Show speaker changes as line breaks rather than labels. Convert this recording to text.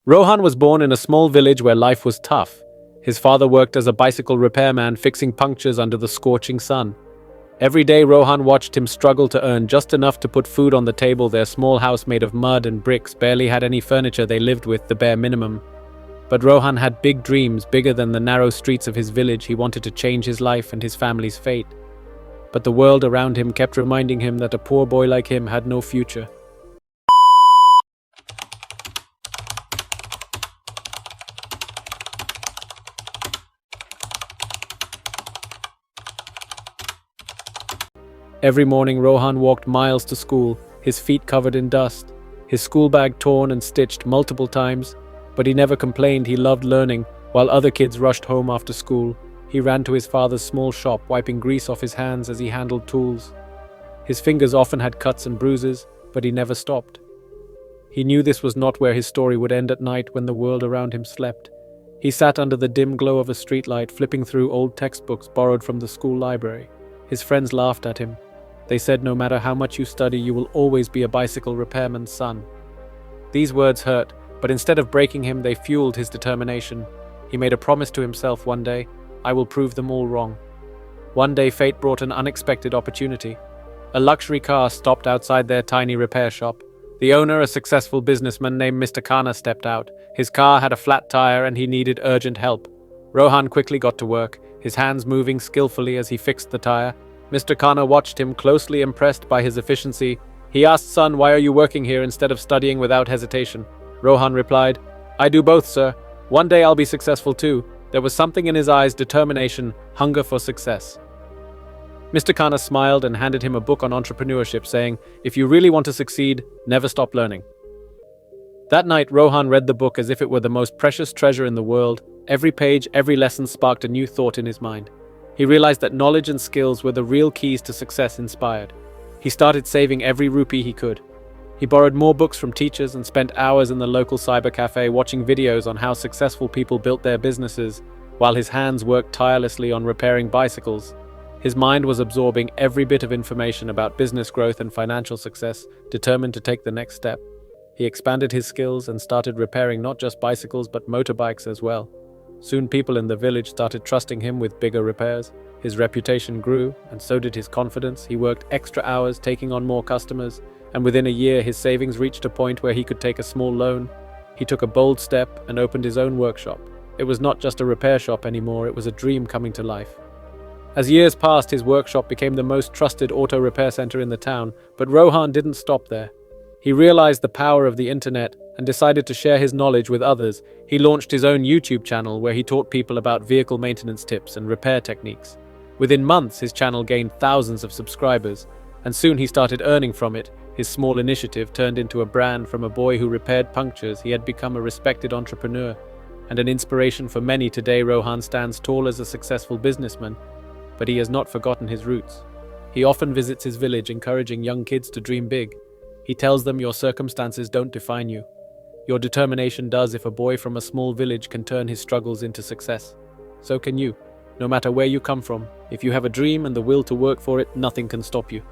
Rohan was born in a small village where life was tough. His father worked as a bicycle repairman, fixing punctures under the scorching sun. Every day, Rohan watched him struggle to earn just enough to put food on the table. Their small house made of mud and bricks barely had any furniture. They lived with the bare minimum. But Rohan had big dreams, bigger than the narrow streets of his village. He wanted to change his life and his family's fate. But the world around him kept reminding him that a poor boy like him had no future. Every morning, Rohan walked miles to school, his feet covered in dust, his school bag torn and stitched multiple times. But he never complained. He loved learning. While other kids rushed home after school, he ran to his father's small shop, wiping grease off his hands as he handled tools. His fingers often had cuts and bruises, but he never stopped. He knew this was not where his story would end at night when the world around him slept. He sat under the dim glow of a streetlight, flipping through old textbooks borrowed from the school library. His friends laughed at him. They said, "No matter how much you study, you will always be a bicycle repairman's son." These words hurt, but instead of breaking him, they fueled his determination. He made a promise to himself one day: "I will prove them all wrong." One day, fate brought an unexpected opportunity. A luxury car stopped outside their tiny repair shop. The owner, a successful businessman named Mr. Khanna, stepped out. His car had a flat tire and he needed urgent help. Rohan quickly got to work, his hands moving skillfully as he fixed the tire. Mr. Khanna watched him, closely impressed by his efficiency. He asked, "Son, why are you working here instead of studying?" Without hesitation, Rohan replied, "I do both, sir. One day I'll be successful too." There was something in his eyes: determination, hunger for success. Mr. Khanna smiled and handed him a book on entrepreneurship, saying, "If you really want to succeed, never stop learning." That night, Rohan read the book as if it were the most precious treasure in the world. Every page, every lesson sparked a new thought in his mind. He realized that knowledge and skills were the real keys to success. Inspired, he started saving every rupee he could. He borrowed more books from teachers and spent hours in the local cyber cafe watching videos on how successful people built their businesses, while his hands worked tirelessly on repairing bicycles. His mind was absorbing every bit of information about business growth and financial success, determined to take the next step. He expanded his skills and started repairing not just bicycles but motorbikes as well. Soon people in the village started trusting him with bigger repairs. His reputation grew, and so did his confidence. He worked extra hours, taking on more customers, and within a year his savings reached a point where he could take a small loan. He took a bold step and opened his own workshop. It was not just a repair shop anymore, it was a dream coming to life. As years passed, his workshop became the most trusted auto repair center in the town, but Rohan didn't stop there. He realized the power of the internet and decided to share his knowledge with others. He launched his own YouTube channel where he taught people about vehicle maintenance tips and repair techniques. Within months, his channel gained thousands of subscribers, and soon he started earning from it. His small initiative turned into a brand. From a boy who repaired punctures, he had become a respected entrepreneur and an inspiration for many. Today, Rohan stands tall as a successful businessman, but he has not forgotten his roots. He often visits his village, encouraging young kids to dream big. He tells them, "Your circumstances don't define you. Your determination does. If a boy from a small village can turn his struggles into success, so can you. No matter where you come from, if you have a dream and the will to work for it, nothing can stop you."